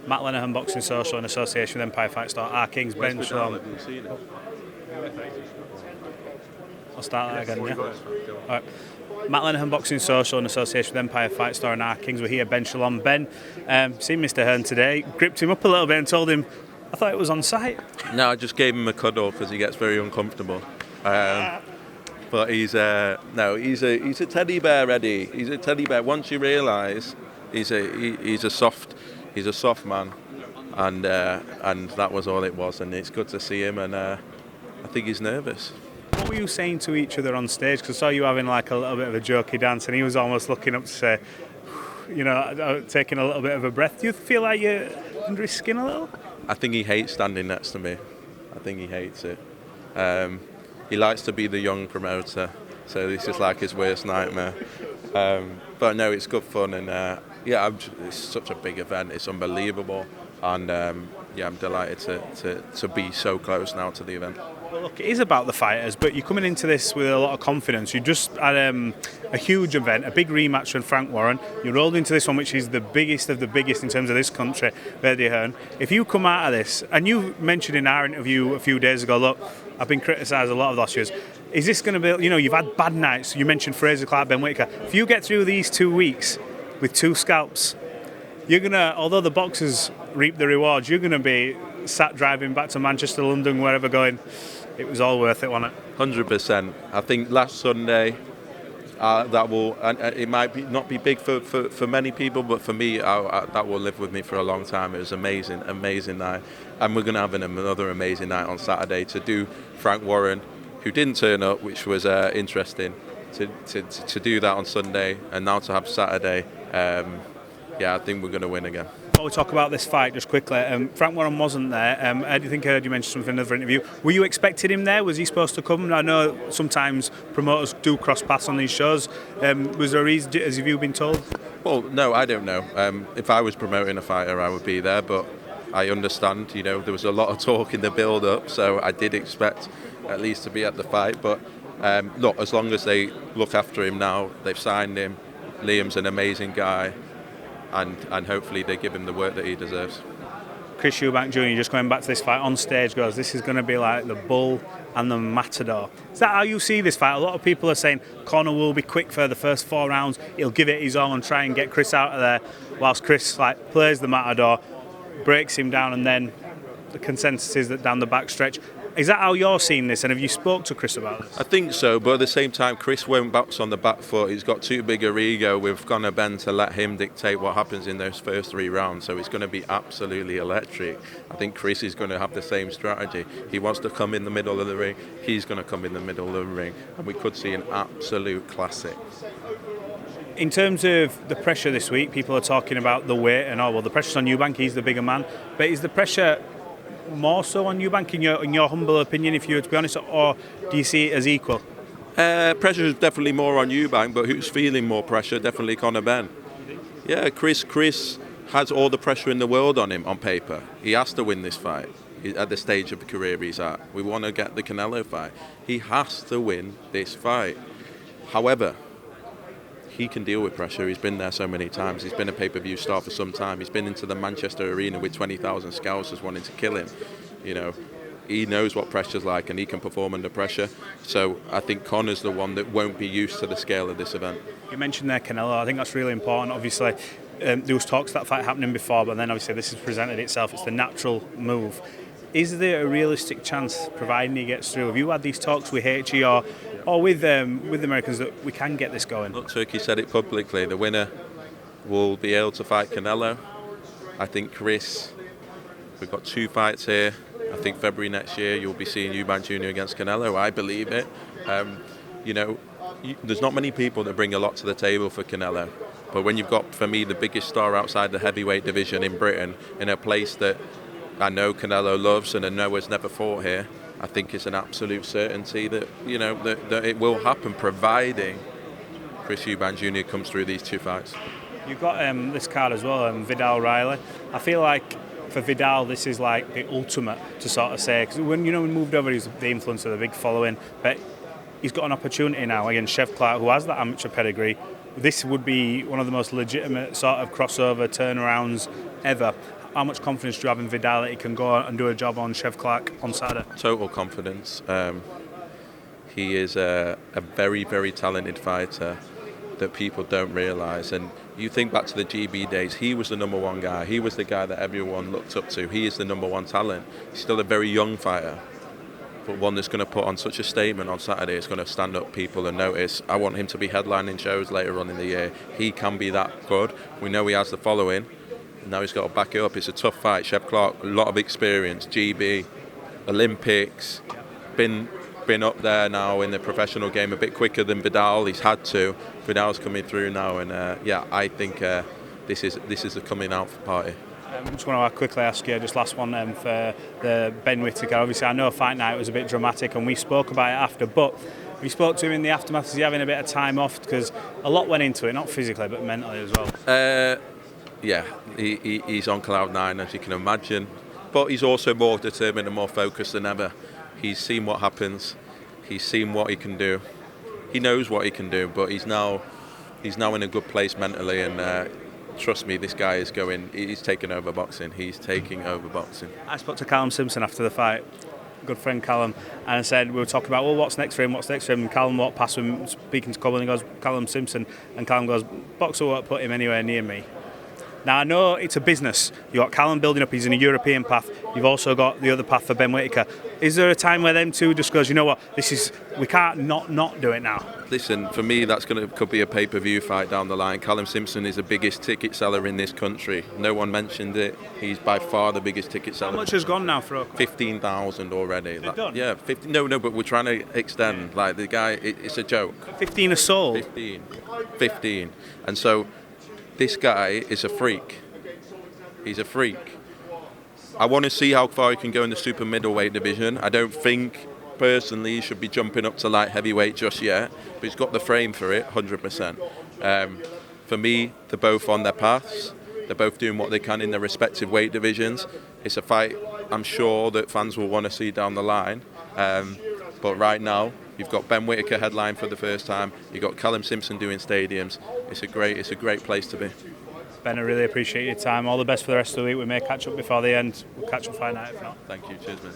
Matt Lenihan Boxing Social in association with Empire Fight Store, our Kings, Ben Shalom. Have you seen it? I'll start that again, yeah? All right. Matt Lenihan Boxing Social in association with Empire Fight Store and our Kings. We're here, Ben Shalom. Ben, seen Mr. Hearn today, gripped him up a little bit and told him, I thought it was on site. No, I just gave him a cuddle because he gets very uncomfortable. But he's a teddy bear, Eddie. He's a teddy bear. Once you realise he's a soft man, and that was all it was. And it's good to see him, and I think he's nervous. What were you saying to each other on stage? Because I saw you having like a little bit of a jokey dance, and he was almost looking up to say, taking a little bit of a breath. Do you feel like you're under his skin a little? I think he hates standing next to me. I think he hates it. He likes to be the young promoter, so this is like his worst nightmare. But no, it's good fun, and it's such a big event. It's unbelievable, and I'm delighted to be so close now to the event. Well, look, it is about the fighters, but you're coming into this with a lot of confidence. You just had a huge event, a big rematch with Frank Warren. You rolled into this one, which is the biggest of the biggest in terms of this country, Eddie Hearn. If you come out of this, and you mentioned in our interview a few days ago, look, I've been criticised a lot of last years. Is this going to be, you've had bad nights. You mentioned Fraser Clark, Ben Whittaker. If you get through these 2 weeks with 2 scalps, you're going to, although the boxers reap the rewards, you're going to be sat driving back to Manchester, London, wherever going, it was all worth it, wasn't it? 100%. I think last Sunday, that will, and it might not be big for many people, but for me, that will live with me for a long time. It was amazing night. And we're going to have another amazing night on Saturday to do Frank Warren, who didn't turn up, which was interesting, to do that on Sunday, and now to have Saturday. I think we're going to win again. Before we talk about this fight, just quickly, Frank Warren wasn't there. I think I heard you mention something in another interview. Were you expecting him there? Was he supposed to come? I know sometimes promoters do cross paths on these shows. Was there a reason, as you been told? Well, no, I don't know. If I was promoting a fighter, I would be there, but I understand, there was a lot of talk in the build-up, so I did expect at least to be at the fight. But look, as long as they look after him now, they've signed him. Liam's an amazing guy. And hopefully they give him the work that he deserves. Chris Eubank Jr, just going back to this fight on stage, goes, this is going to be like the bull and the matador. Is that how you see this fight? A lot of people are saying Conor will be quick for the first 4 rounds, he'll give it his all and try and get Chris out of there, whilst Chris plays the matador, breaks him down, and then the consensus is that down the back stretch. Is that how you're seeing this, and have you spoke to Chris about this? I think so, but at the same time, Chris won't box on the back foot. He's got too big a ego with Conor Benn to let him dictate what happens in those first 3 rounds, so it's going to be absolutely electric. I think Chris is going to have the same strategy. He wants to come in the middle of the ring, he's going to come in the middle of the ring, and we could see an absolute classic. In terms of the pressure this week, people are talking about the weight and the pressure's on Eubank, he's the bigger man, but is the pressure more so on Eubank in your humble opinion, if you were to be honest, or do you see it as equal? Pressure is definitely more on Eubank, but who's feeling more pressure? Definitely Conor Benn. Yeah, Chris has all the pressure in the world on him on paper. He has to win this fight at the stage of the career he's at. We want to get the Canelo fight. He has to win this fight. However, he can deal with pressure. He's been there so many times. He's been a pay-per-view star for some time. He's been into the Manchester arena with 20,000 scousers wanting to kill him. He knows what pressure's like, and he can perform under pressure. So I think Conor's the one that won't be used to the scale of this event. You mentioned there Canelo. I think that's really important. Obviously, there was talks of that fight happening before, but then obviously this has presented itself. It's the natural move. Is there a realistic chance, providing he gets through? Have you had these talks with HE or with the Americans that we can get this going? Look, Turkey said it publicly. The winner will be able to fight Canelo. I think Chris, we've got 2 fights here. I think February next year you'll be seeing Eubank Jr against Canelo. I believe it. There's not many people that bring a lot to the table for Canelo. But when you've got, for me, the biggest star outside the heavyweight division in Britain, in a place that I know Canelo loves and I know has never fought here, I think it's an absolute certainty that that it will happen, providing Chris Eubank Jr comes through these 2 fights. You've got this card as well, Vidal Riley. I feel like for Vidal this is like the ultimate to sort of say, because when we moved over, he's the influence of the big following, but he's got an opportunity now against Chef Clark, who has that amateur pedigree. This would be one of the most legitimate sort of crossover turnarounds ever. how much confidence do you have in Vidal that he can go and do a job on Chef Clark on Saturday? Total confidence. He is a very, very talented fighter that people don't realise. And you think back to the GB days, he was the number one guy. He was the guy that everyone looked up to. He is the number one talent. He's still a very young fighter, but one that's going to put on such a statement on Saturday. It's going to stand up people and notice. I want him to be headlining shows later on in the year. He can be that good. We know he has the following. Now he's got to back it up. It's a tough fight. Chef Clark, a lot of experience. GB, Olympics, been up there now in the professional game a bit quicker than Vidal. He's had to. Vidal's coming through now, and I think this is a coming out party. I just want to quickly ask you, just last one for the Ben Whittaker. Obviously, I know Fight Night was a bit dramatic, and we spoke about it after, but we spoke to him in the aftermath. Is he having a bit of time off? Because a lot went into it, not physically, but mentally as well. He's on cloud nine, as you can imagine, but he's also more determined and more focused than ever. He's seen what happens. He's seen what he can do. He knows what he can do, but he's now in a good place mentally, and trust me, this guy is he's taking over boxing. He's taking over boxing. I spoke to Callum Simpson after the fight, good friend Callum, and I said, we were talking about, well, what's next for him, and Callum walked past him speaking to Cobble, and he goes, Callum Simpson, and Callum goes, boxer won't put him anywhere near me. Now, I know it's a business. You've got Callum building up, he's in a European path. You've also got the other path for Ben Whittaker. Is there a time where them two just goes, you know what, we can't not do it now? Listen, for me, could be a pay-per-view fight down the line. Callum Simpson is the biggest ticket seller in this country. No one mentioned it. He's by far the biggest ticket seller. How much has gone now for 15,000 already. Done? Yeah, 50. No, but we're trying to extend. Yeah. Like the guy, it's a joke. 15 are sold? 15. And so this guy is a freak. He's a freak. I want to see how far he can go in the super middleweight division. I don't think, personally, he should be jumping up to light heavyweight just yet, but he's got the frame for it, 100%. For me, they're both on their paths. They're both doing what they can in their respective weight divisions. It's a fight I'm sure that fans will want to see down the line. But right now, you've got Ben Whittaker headline for the first time. You've got Callum Simpson doing stadiums. It's a great place to be. Ben, I really appreciate your time. All the best for the rest of the week. We may catch up before the end. We'll catch up Fight Night if not. Thank you. Cheers, man.